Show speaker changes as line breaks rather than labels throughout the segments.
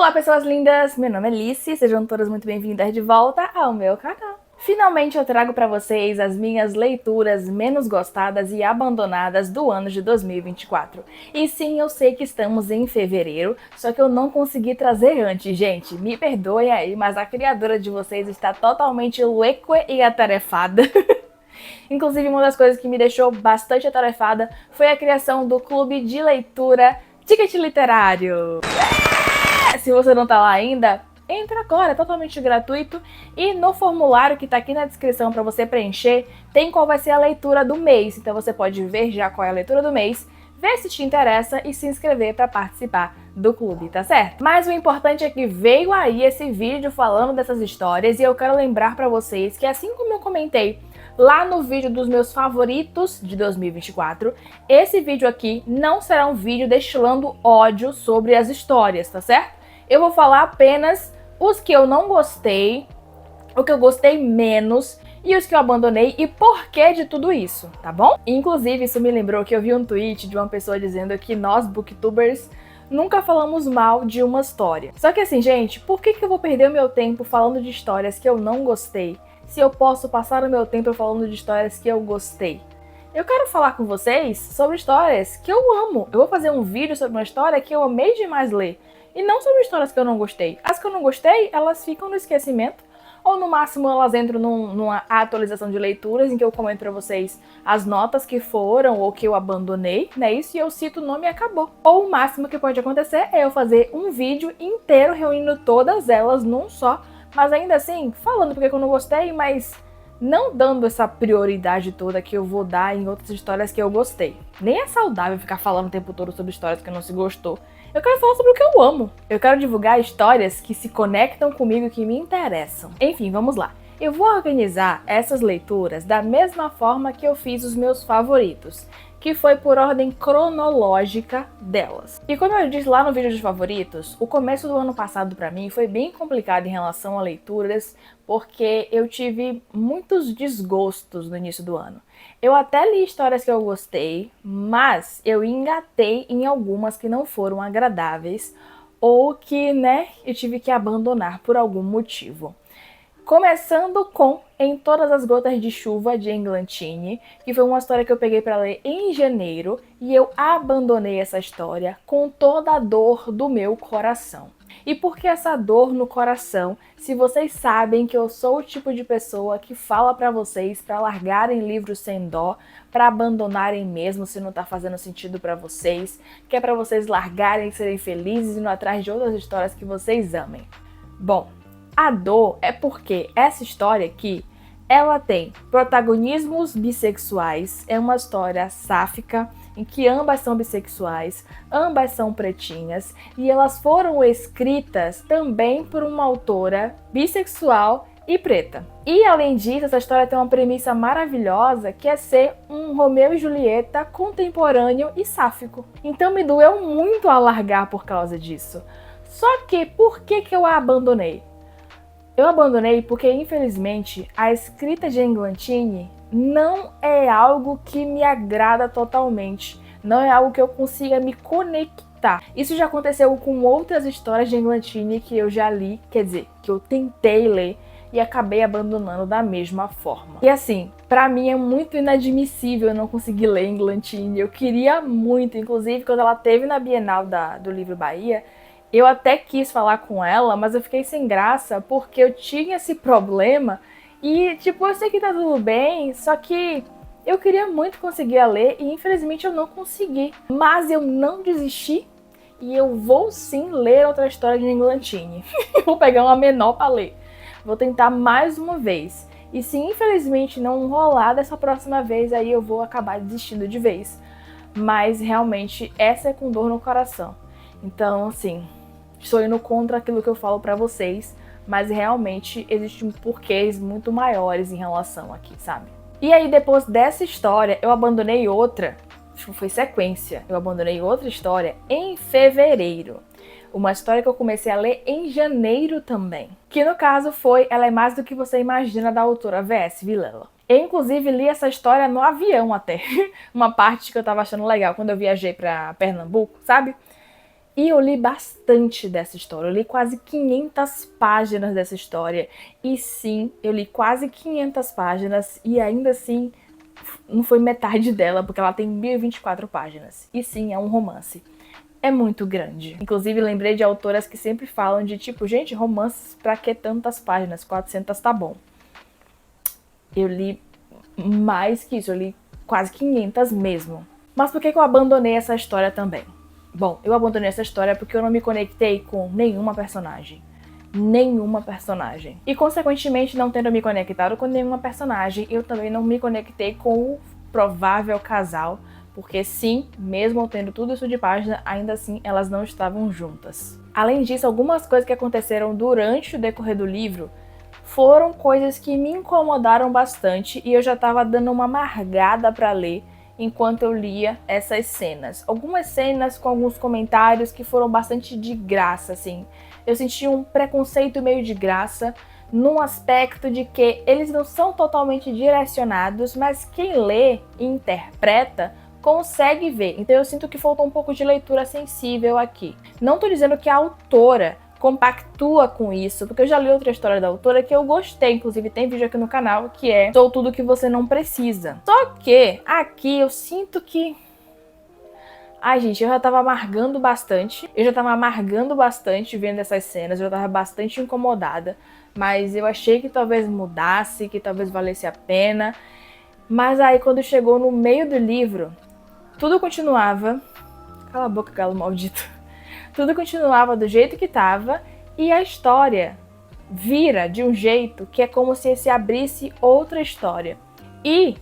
Olá, pessoas lindas! Meu nome é Alice, sejam todas muito bem-vindas de volta ao meu canal. Finalmente eu trago para vocês as minhas leituras menos gostadas e abandonadas do ano de 2024. E sim, eu sei que estamos em fevereiro, só que eu não consegui trazer antes, gente. Me perdoem aí, mas a criadora de vocês está totalmente louca e atarefada. Inclusive, uma das coisas que me deixou bastante atarefada foi a criação do clube de leitura Ticket Literário. Se você não tá lá ainda, entra agora, é totalmente gratuito, e no formulário que tá aqui na descrição para você preencher, tem qual vai ser a leitura do mês, então você pode ver já qual é a leitura do mês, ver se te interessa e se inscrever para participar do clube, tá certo? Mas o importante é que veio aí esse vídeo falando dessas histórias e eu quero lembrar para vocês que, assim como eu comentei lá no vídeo dos meus favoritos de 2024, esse vídeo aqui não será um vídeo destilando ódio sobre as histórias, tá certo? Eu vou falar apenas os que eu não gostei, o que eu gostei menos e os que eu abandonei e por que de tudo isso, tá bom? Inclusive, isso me lembrou que eu vi um tweet de uma pessoa dizendo que nós, booktubers, nunca falamos mal de uma história. Só que assim, gente, por que eu vou perder o meu tempo falando de histórias que eu não gostei, se eu posso passar o meu tempo falando de histórias que eu gostei? Eu quero falar com vocês sobre histórias que eu amo. Eu vou fazer um vídeo sobre uma história que eu amei demais ler. E não sobre histórias que eu não gostei. As que eu não gostei, elas ficam no esquecimento. Ou no máximo elas entram numa atualização de leituras em que eu comento pra vocês as notas que foram ou que eu abandonei, né? Isso, e eu cito o nome e acabou. Ou o máximo que pode acontecer é eu fazer um vídeo inteiro reunindo todas elas num só. Mas ainda assim, falando porque eu não gostei, mas não dando essa prioridade toda que eu vou dar em outras histórias que eu gostei. Nem é saudável ficar falando o tempo todo sobre histórias que não se gostou. Eu quero falar sobre o que eu amo. Eu quero divulgar histórias que se conectam comigo e que me interessam. Enfim, vamos lá. Eu vou organizar essas leituras da mesma forma que eu fiz os meus favoritos, que foi por ordem cronológica delas. E como eu disse lá no vídeo dos favoritos, o começo do ano passado pra mim foi bem complicado em relação a leituras, porque eu tive muitos desgostos no início do ano. Eu até li histórias que eu gostei, mas eu engatei em algumas que não foram agradáveis ou que, eu tive que abandonar por algum motivo. Começando com Em Todas as Gotas de Chuva, de Eglantine, que foi uma história que eu peguei para ler em janeiro e eu abandonei essa história com toda a dor do meu coração. E por que essa dor no coração, se vocês sabem que eu sou o tipo de pessoa que fala para vocês para largarem livros sem dó, para abandonarem mesmo se não tá fazendo sentido para vocês, que é para vocês largarem e serem felizes e indo atrás de outras histórias que vocês amem. Bom, a dor é porque essa história aqui, ela tem protagonismos bissexuais, é uma história sáfica, em que ambas são bissexuais, ambas são pretinhas, e elas foram escritas também por uma autora bissexual e preta. E além disso, essa história tem uma premissa maravilhosa, que é ser um Romeu e Julieta contemporâneo e sáfico. Então me doeu muito a largar por causa disso. Só que, por que eu a abandonei? Eu abandonei porque, infelizmente, a escrita de Eglantine não é algo que me agrada totalmente. Não é algo que eu consiga me conectar. Isso já aconteceu com outras histórias de Eglantine que eu já li, quer dizer, que eu tentei ler e acabei abandonando da mesma forma. E assim, pra mim é muito inadmissível eu não conseguir ler Eglantine. Eu queria muito, inclusive quando ela teve na Bienal do Livro Bahia, eu até quis falar com ela, mas eu fiquei sem graça porque eu tinha esse problema e, tipo, eu sei que tá tudo bem, só que eu queria muito conseguir ler e infelizmente eu não consegui. Mas eu não desisti e eu vou sim ler outra história de Eglantine. Vou pegar uma menor pra ler. Vou tentar mais uma vez. E se infelizmente não rolar dessa próxima vez, aí eu vou acabar desistindo de vez. Mas realmente essa é com dor no coração. Então, assim, estou indo contra aquilo que eu falo pra vocês, mas realmente existem porquês muito maiores em relação aqui, sabe? E aí, depois dessa história, eu abandonei outra, acho que foi sequência, eu abandonei outra história em fevereiro. Uma história que eu comecei a ler em janeiro também. Que no caso foi Ela é Mais do que Você Imagina, da autora V.S. Vilela. Eu inclusive li essa história no avião até. Uma parte que eu tava achando legal quando eu viajei pra Pernambuco, sabe? E eu li bastante dessa história, eu li quase 500 páginas dessa história. E sim, eu li quase 500 páginas e ainda assim não foi metade dela, porque ela tem 1024 páginas. E sim, é um romance. É muito grande. Inclusive, lembrei de autoras que sempre falam de tipo, gente, romances pra que tantas páginas? 400 tá bom. Eu li mais que isso, eu li quase 500 mesmo. Mas por que eu abandonei essa história também? Bom, eu abandonei essa história porque eu não me conectei com nenhuma personagem. Nenhuma personagem. E, consequentemente, não tendo me conectado com nenhuma personagem, eu também não me conectei com o provável casal, porque sim, mesmo tendo tudo isso de página, ainda assim elas não estavam juntas. Além disso, algumas coisas que aconteceram durante o decorrer do livro foram coisas que me incomodaram bastante e eu já estava dando uma amargada para ler enquanto eu lia essas cenas. Algumas cenas com alguns comentários que foram bastante de graça, assim. Eu senti um preconceito meio de graça, num aspecto de que eles não são totalmente direcionados, mas quem lê e interpreta consegue ver. Então eu sinto que faltou um pouco de leitura sensível aqui. Não tô dizendo que a autora compactua com isso, porque eu já li outra história da autora que eu gostei, inclusive tem vídeo aqui no canal, que é Sou Tudo Que Você Não Precisa. Só que aqui eu sinto que... Ai, gente, eu já tava amargando bastante. Vendo essas cenas, eu já tava bastante incomodada. Mas eu achei que talvez mudasse, que talvez valesse a pena. Mas aí, quando chegou no meio do livro, tudo continuava... Cala a boca, galo maldito. Tudo continuava do jeito que tava e a história vira de um jeito que é como se se abrisse outra história. E,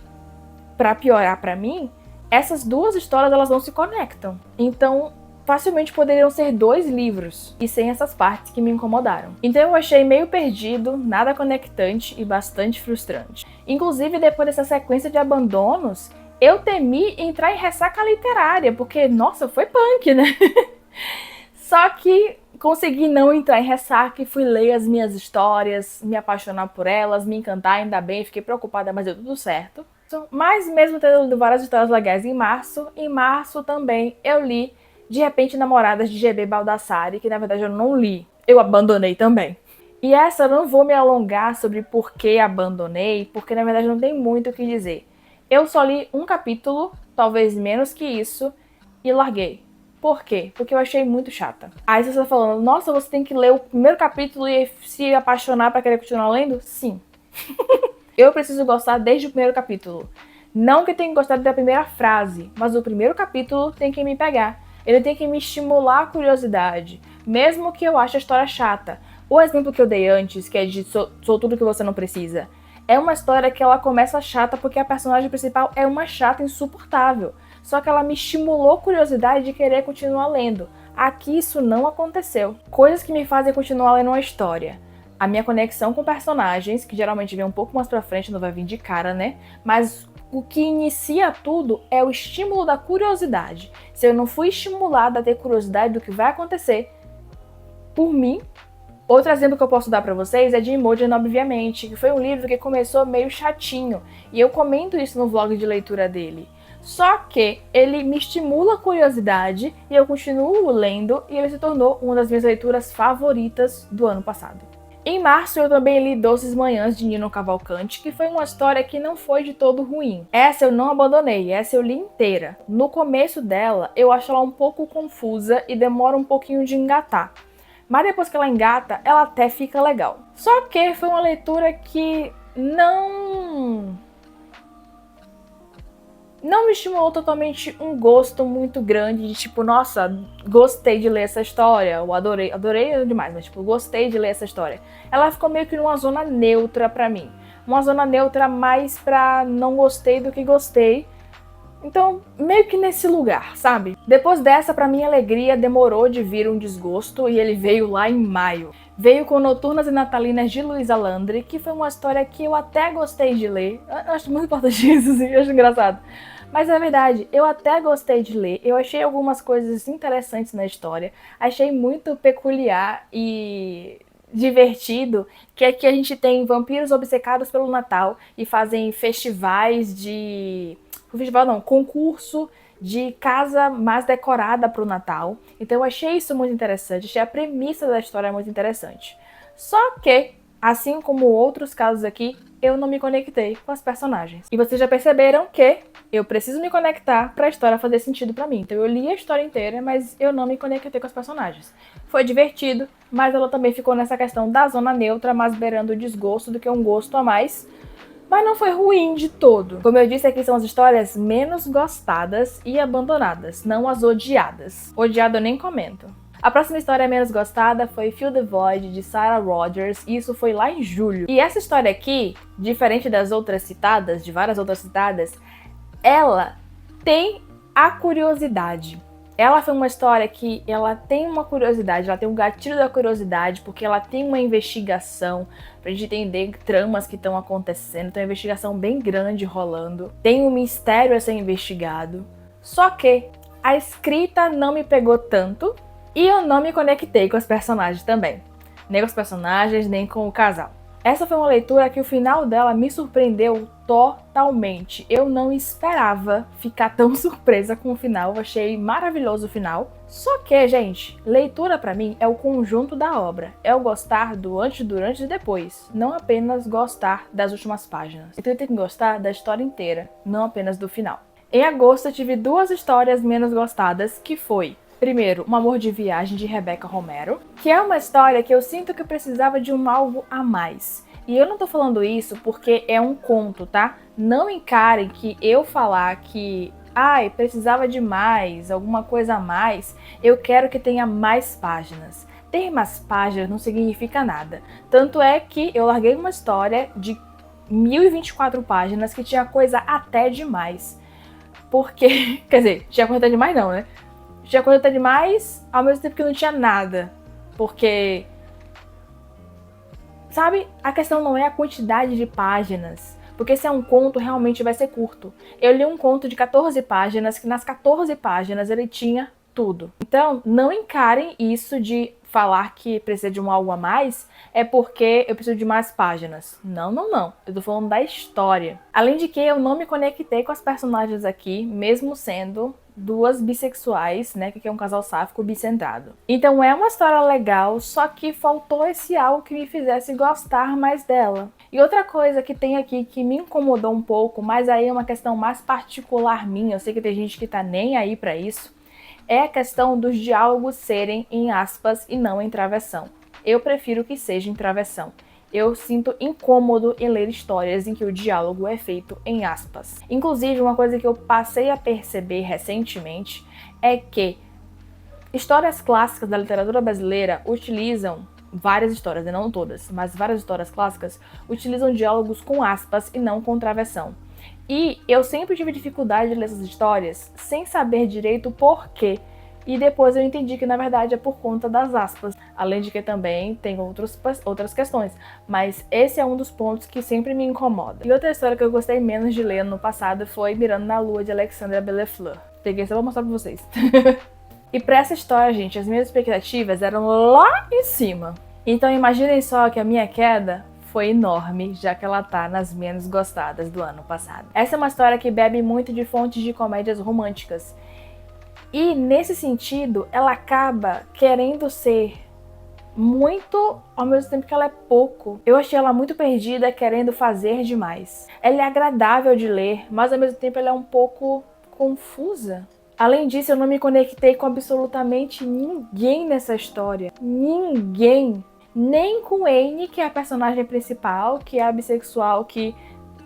pra piorar pra mim, essas duas histórias elas não se conectam. Então, facilmente poderiam ser 2 livros e sem essas partes que me incomodaram. Então eu achei meio perdido, nada conectante e bastante frustrante. Inclusive, depois dessa sequência de abandonos, eu temi entrar em ressaca literária, porque, nossa, foi punk, né? Só que consegui não entrar em ressaca e fui ler as minhas histórias, me apaixonar por elas, me encantar, ainda bem, fiquei preocupada, mas deu tudo certo. Mas mesmo tendo lido várias histórias legais em março também eu li De Repente Namoradas de GB Baldassari, que na verdade eu não li, eu abandonei também. E essa eu não vou me alongar sobre por que abandonei, porque na verdade não tem muito o que dizer. Eu só li um capítulo, talvez menos que isso, e larguei. Por quê? Porque eu achei muito chata. Aí você tá falando, nossa, você tem que ler o primeiro capítulo e se apaixonar pra querer continuar lendo? Sim. Eu preciso gostar desde o primeiro capítulo. Não que tenha que gostar da primeira frase, mas o primeiro capítulo tem que me pegar. Ele tem que me estimular a curiosidade, mesmo que eu ache a história chata. O exemplo que eu dei antes, que é de Sou Tudo Que Você Não Precisa, é uma história que ela começa chata porque a personagem principal é uma chata insuportável. Só que ela me estimulou a curiosidade de querer continuar lendo. Aqui isso não aconteceu. Coisas que me fazem continuar lendo uma história. A minha conexão com personagens, que geralmente vem um pouco mais pra frente, não vai vir de cara, né? Mas o que inicia tudo é o estímulo da curiosidade. Se eu não fui estimulada a ter curiosidade do que vai acontecer, por mim... Outro exemplo que eu posso dar pra vocês é de Imogen, obviamente, que foi um livro que começou meio chatinho. E eu comento isso no vlog de leitura dele. Só que ele me estimula a curiosidade e eu continuo lendo e ele se tornou uma das minhas leituras favoritas do ano passado. Em março eu também li Doces Manhãs de Nino Cavalcante, que foi uma história que não foi de todo ruim. Essa eu não abandonei, essa eu li inteira. No começo dela eu acho ela um pouco confusa e demora um pouquinho de engatar. Mas depois que ela engata, ela até fica legal. Só que foi uma leitura que não me estimulou totalmente um gosto muito grande de tipo, nossa, gostei de ler essa história, eu adorei demais, mas tipo, gostei de ler essa história. Ela ficou meio que numa zona neutra pra mim. Uma zona neutra mais pra não gostei do que gostei. Então, meio que nesse lugar, sabe? Depois dessa, pra minha alegria, demorou de vir um desgosto e ele veio lá em maio. Veio com Noturnas e Natalinas de Luísa Landry, que foi uma história que eu até gostei de ler. Eu acho muito importante isso, assim, eu acho engraçado. Mas é verdade, eu até gostei de ler, eu achei algumas coisas interessantes na história, achei muito peculiar e divertido que aqui a gente tem vampiros obcecados pelo Natal e fazem festivais de... Festival não, concurso de casa mais decorada para o Natal. Então eu achei isso muito interessante, achei a premissa da história muito interessante. Só que, assim como outros casos aqui, eu não me conectei com as personagens. E vocês já perceberam que eu preciso me conectar para a história fazer sentido para mim. Então eu li a história inteira, mas eu não me conectei com as personagens. Foi divertido, mas ela também ficou nessa questão da zona neutra, mais beirando o desgosto do que um gosto a mais. Mas não foi ruim de todo. Como eu disse, aqui são as histórias menos gostadas e abandonadas, não as odiadas. Odiado eu nem comento. A próxima história menos gostada foi Fill the Void, de Sarah Rogers, e isso foi lá em julho. E essa história aqui, diferente das outras citadas, de várias outras citadas, ela tem a curiosidade. Ela foi uma história que ela tem uma curiosidade, ela tem um gatilho da curiosidade, porque ela tem uma investigação pra gente entender tramas que estão acontecendo, tem uma investigação bem grande rolando, tem um mistério a ser investigado. Só que a escrita não me pegou tanto e eu não me conectei com os personagens também. Nem com os personagens, nem com o casal. Essa foi uma leitura que o final dela me surpreendeu totalmente. Eu não esperava ficar tão surpresa com o final, eu achei maravilhoso o final. Só que, gente, leitura pra mim é o conjunto da obra. É o gostar do antes, durante e depois. Não apenas gostar das últimas páginas. Então eu tenho que gostar da história inteira, não apenas do final. Em agosto eu tive duas histórias menos gostadas, que foi... Primeiro, Um Amor de Viagem, de Rebecca Romero, que é uma história que eu sinto que precisava de algo a mais. E eu não tô falando isso porque é um conto, tá? Não encarem que eu falar que, precisava de mais, alguma coisa a mais, eu quero que tenha mais páginas. Ter mais páginas não significa nada. Tanto é que eu larguei uma história de 1024 páginas que tinha coisa até demais. Porque, quer dizer, tinha coisa até demais não, né? Tinha coisa até demais, ao mesmo tempo que não tinha nada. Porque, sabe, a questão não é a quantidade de páginas. Porque se é um conto, realmente vai ser curto. Eu li um conto de 14 páginas, que nas 14 páginas ele tinha tudo. Então, não encarem isso de falar que precisa de algo a mais, é porque eu preciso de mais páginas. Não, não, não. Eu tô falando da história. Além de que eu não me conectei com as personagens aqui, mesmo sendo duas bissexuais, né, que é um casal sáfico bicentrado. Então é uma história legal, só que faltou esse algo que me fizesse gostar mais dela. E outra coisa que tem aqui que me incomodou um pouco, mas aí é uma questão mais particular minha, eu sei que tem gente que tá nem aí pra isso, é a questão dos diálogos serem em aspas e não em travessão. Eu prefiro que seja em travessão. Eu sinto incômodo em ler histórias em que o diálogo é feito em aspas. Inclusive, uma coisa que eu passei a perceber recentemente é que histórias clássicas da literatura brasileira utilizam várias histórias, não todas, mas várias histórias clássicas utilizam diálogos com aspas e não com travessão. E eu sempre tive dificuldade de ler essas histórias sem saber direito o porquê. E depois eu entendi que na verdade é por conta das aspas. Além de que também tem outras questões. Mas esse é um dos pontos que sempre me incomoda. E outra história que eu gostei menos de ler no passado foi Mirando na Lua, de Alexandra Bellefleur. Peguei só pra mostrar pra vocês. E pra essa história, gente, as minhas expectativas eram lá em cima. Então imaginem só que a minha queda foi enorme, já que ela tá nas menos gostadas do ano passado. Essa é uma história que bebe muito de fontes de comédias românticas. E nesse sentido, ela acaba querendo ser muito, ao mesmo tempo que ela é pouco. Eu achei ela muito perdida, querendo fazer demais. Ela é agradável de ler, mas ao mesmo tempo ela é um pouco confusa. Além disso, eu não me conectei com absolutamente ninguém nessa história. Ninguém. Nem com Anne, que é a personagem principal, que é a bissexual que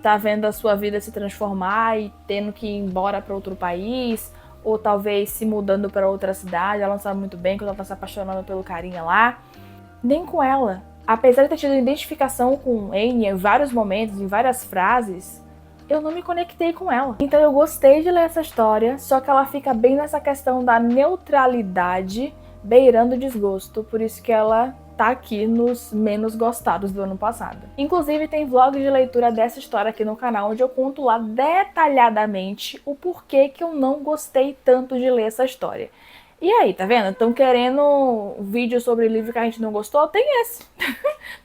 tá vendo a sua vida se transformar e tendo que ir embora para outro país, ou talvez se mudando para outra cidade, ela não sabe muito bem quando ela tá se apaixonando pelo carinha lá. Nem com ela. Apesar de ter tido identificação com Anne em vários momentos, em várias frases, eu não me conectei com ela. Então eu gostei de ler essa história, só que ela fica bem nessa questão da neutralidade, beirando o desgosto, por isso que ela tá aqui nos menos gostados do ano passado. Inclusive tem vlog de leitura dessa história aqui no canal, onde eu conto lá detalhadamente o porquê que eu não gostei tanto de ler essa história. E aí, tá vendo? Estão querendo um vídeo sobre livro que a gente não gostou? Tem esse.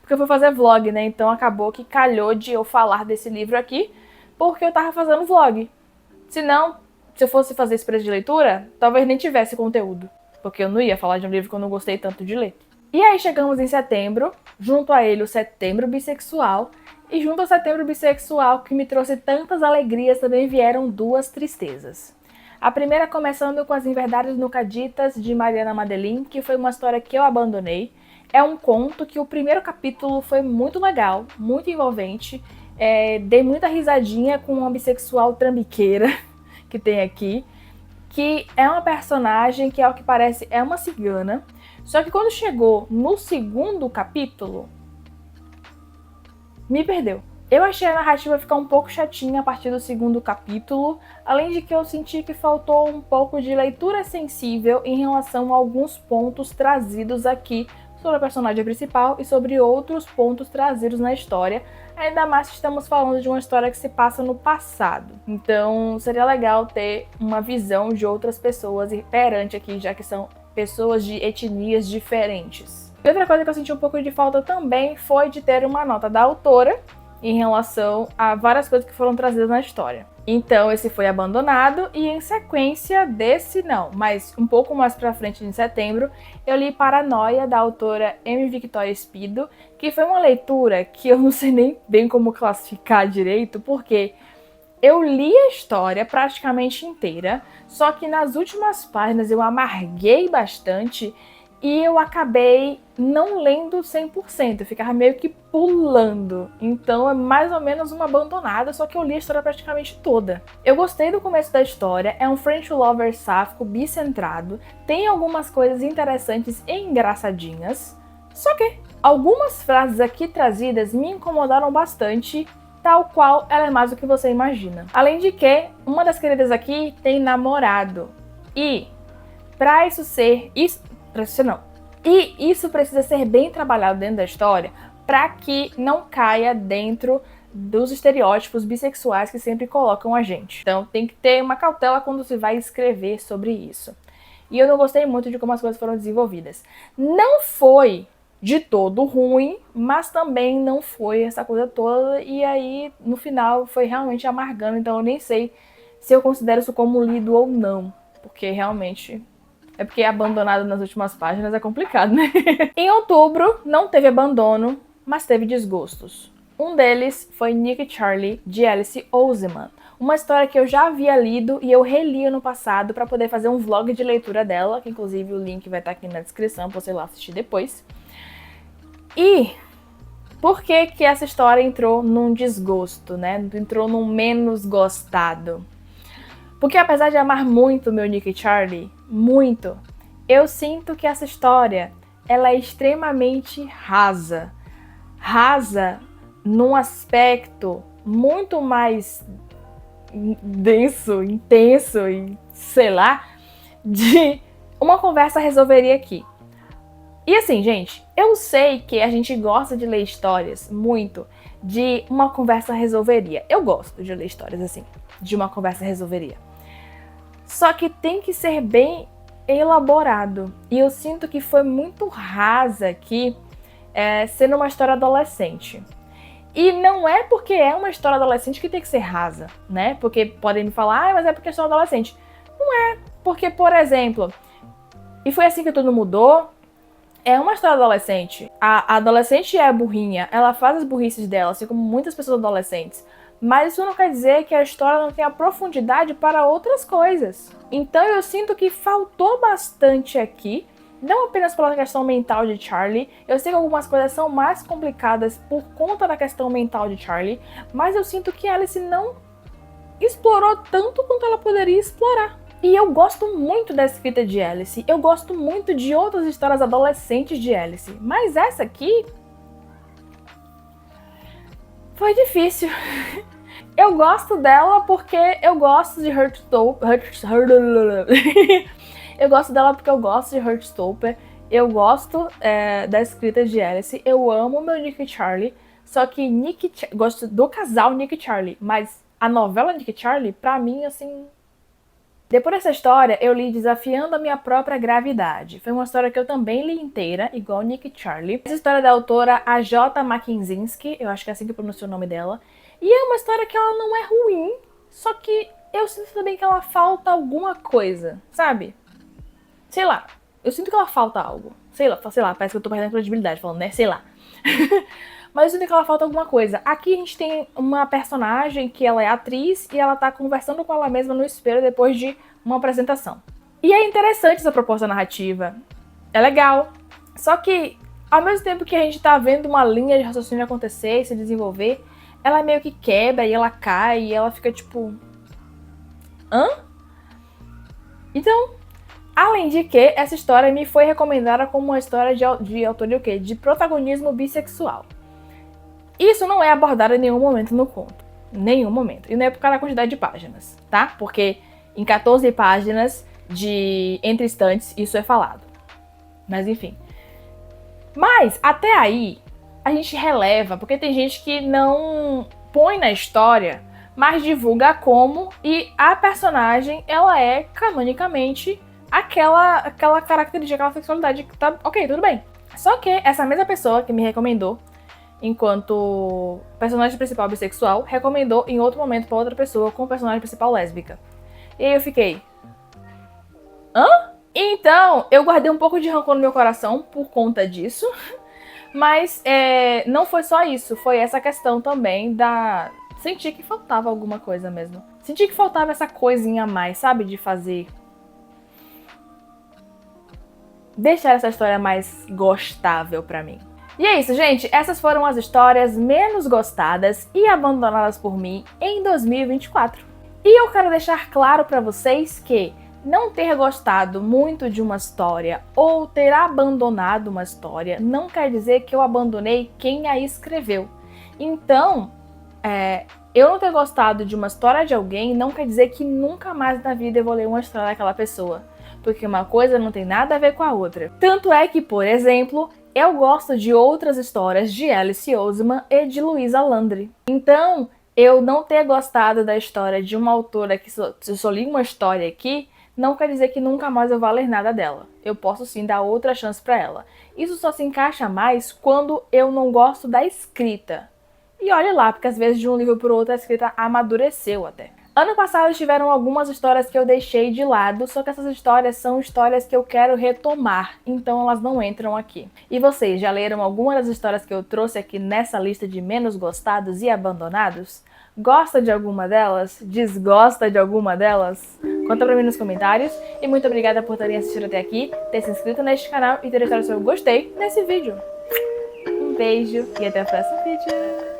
Porque eu fui fazer vlog, né? Então acabou que calhou de eu falar desse livro aqui, porque eu tava fazendo vlog. Se não, se eu fosse fazer esse preço de leitura, talvez nem tivesse conteúdo. Porque eu não ia falar de um livro que eu não gostei tanto de ler. E aí chegamos em setembro, junto a ele o Setembro Bissexual. E junto ao Setembro Bissexual, que me trouxe tantas alegrias, também vieram duas tristezas. A primeira começando com As Inverdades Nunca Ditas, de Mariana Madeline, que foi uma história que eu abandonei. É um conto que o primeiro capítulo foi muito legal, muito envolvente. Dei muita risadinha com uma bissexual trambiqueira que tem aqui, que é uma personagem que, ao que parece, é uma cigana. Só que quando chegou no segundo capítulo, me perdeu. Eu achei a narrativa ficar um pouco chatinha a partir do segundo capítulo, além de que eu senti que faltou um pouco de leitura sensível em relação a alguns pontos trazidos aqui sobre a personagem principal e sobre outros pontos trazidos na história, ainda mais que estamos falando de uma história que se passa no passado. Então seria legal ter uma visão de outras pessoas perante aqui, já que são pessoas de etnias diferentes. E outra coisa que eu senti um pouco de falta também foi de ter uma nota da autora em relação a várias coisas que foram trazidas na história. Então esse foi abandonado e em sequência desse não, mas um pouco mais pra frente em setembro, eu li Paranoia, da autora M. Victoria Spido, que foi uma leitura que eu não sei nem bem como classificar direito, porque eu li a história praticamente inteira, só que nas últimas páginas eu amarguei bastante e eu acabei não lendo 100%, eu ficava meio que pulando. Então é mais ou menos uma abandonada, só que eu li a história praticamente toda. Eu gostei do começo da história, é um French lover sáfico bicentrado, tem algumas coisas interessantes e engraçadinhas, só que algumas frases aqui trazidas me incomodaram bastante, tal qual ela é mais do que você imagina. Além de que, uma das queridas aqui tem namorado. E pra isso ser... E isso precisa ser bem trabalhado dentro da história para que não caia dentro dos estereótipos bissexuais que sempre colocam a gente. Então tem que ter uma cautela quando se vai escrever sobre isso. E eu não gostei muito de como as coisas foram desenvolvidas. Não foi de todo ruim, mas também não foi essa coisa toda, e aí no final foi realmente amargando, então eu nem sei se eu considero isso como lido ou não, porque realmente... É porque abandonado nas últimas páginas é complicado, né? Em outubro, não teve abandono, mas teve desgostos. Um deles foi Nick Charlie, de Alice Oseman. Uma história que eu já havia lido e eu reli no passado para poder fazer um vlog de leitura dela, que inclusive o link vai estar aqui na descrição para você ir lá assistir depois. E por que que essa história entrou num desgosto, né? Entrou num menos gostado? Porque apesar de amar muito meu Nick Charlie, muito, eu sinto que essa história, ela é extremamente rasa. Rasa num aspecto muito mais denso, intenso e sei lá, de uma conversa resolveria aqui. E assim, gente, eu sei que a gente gosta de ler histórias muito de uma conversa resolveria. Eu gosto de ler histórias assim, de uma conversa resolveria. Só que tem que ser bem elaborado. E eu sinto que foi muito rasa aqui, sendo uma história adolescente. E não é porque é uma história adolescente que tem que ser rasa, né? Porque podem me falar, mas é porque eu sou adolescente. Não é, porque, por exemplo, E Foi Assim que Tudo Mudou, é uma história adolescente. A adolescente é burrinha, ela faz as burrices dela, assim como muitas pessoas adolescentes. Mas isso não quer dizer que a história não tenha profundidade para outras coisas. Então eu sinto que faltou bastante aqui, não apenas pela questão mental de Charlie. Eu sei que algumas coisas são mais complicadas por conta da questão mental de Charlie, mas eu sinto que Alice não explorou tanto quanto ela poderia explorar. E eu gosto muito da escrita de Alice, eu gosto muito de outras histórias adolescentes de Alice, mas essa aqui foi difícil. Eu gosto dela porque eu gosto de eu gosto dela porque eu gosto de Heartstopper. Eu gosto da escrita de Alice. Eu amo meu Nick e Charlie. Só que gosto do casal Nick e Charlie. Mas a novela Nick e Charlie, pra mim, assim... Depois dessa história, eu li Desafiando a Minha Própria Gravidade. Foi uma história que eu também li inteira, igual Nick e Charlie. Essa história é da autora A.J. Makinzinski, eu acho que é assim que pronuncia o nome dela. E é uma história que ela não é ruim, só que eu sinto também que ela falta alguma coisa, sabe? Sei lá, eu sinto que ela falta algo. Sei lá, parece que eu tô perdendo credibilidade falando, né? Sei lá. Mas eu sinto que ela falta alguma coisa. Aqui a gente tem uma personagem que ela é atriz e ela tá conversando com ela mesma no espelho depois de uma apresentação. E é interessante essa proposta narrativa. É legal. Só que, ao mesmo tempo que a gente tá vendo uma linha de raciocínio acontecer e se desenvolver, ela meio que quebra e ela cai e ela fica tipo... hã? Então, além de que, essa história me foi recomendada como uma história de autoria o quê? De protagonismo bissexual. Isso não é abordado em nenhum momento no conto. Nenhum momento. E não é por causa da quantidade de páginas, tá? Porque em 14 páginas de entre estantes isso é falado. Mas enfim. Mas, até aí, a gente releva, porque tem gente que não põe na história, mas divulga como, e a personagem, ela é canonicamente aquela característica, aquela sexualidade que tá ok, tudo bem. Só que essa mesma pessoa que me recomendou, enquanto personagem principal bissexual, recomendou em outro momento pra outra pessoa com personagem principal lésbica. E aí eu fiquei... hã? Então, eu guardei um pouco de rancor no meu coração por conta disso. Mas não foi só isso, foi essa questão também da... Senti que faltava alguma coisa mesmo. Senti que faltava essa coisinha a mais, sabe? De fazer... deixar essa história mais gostável pra mim. E é isso, gente. Essas foram as histórias menos gostadas e abandonadas por mim em 2024. E eu quero deixar claro pra vocês que não ter gostado muito de uma história ou ter abandonado uma história não quer dizer que eu abandonei quem a escreveu. Então, eu não ter gostado de uma história de alguém não quer dizer que nunca mais na vida eu vou ler uma história daquela pessoa. Porque uma coisa não tem nada a ver com a outra. Tanto é que, por exemplo, eu gosto de outras histórias de Alice Oseman e de Louisa Landry. Então, eu não ter gostado da história de uma autora que eu só li uma história aqui, não quer dizer que nunca mais eu vá ler nada dela. Eu posso sim dar outra chance pra ela. Isso só se encaixa mais quando eu não gosto da escrita. E olha lá, porque às vezes de um livro pro outro a escrita amadureceu até. Ano passado tiveram algumas histórias que eu deixei de lado, só que essas histórias são histórias que eu quero retomar, então elas não entram aqui. E vocês, já leram alguma das histórias que eu trouxe aqui nessa lista de menos gostados e abandonados? Gosta de alguma delas? Desgosta de alguma delas? Conta pra mim nos comentários. E muito obrigada por terem assistido até aqui, ter se inscrito neste canal e ter deixado seu gostei nesse vídeo. Um beijo e até o próximo vídeo.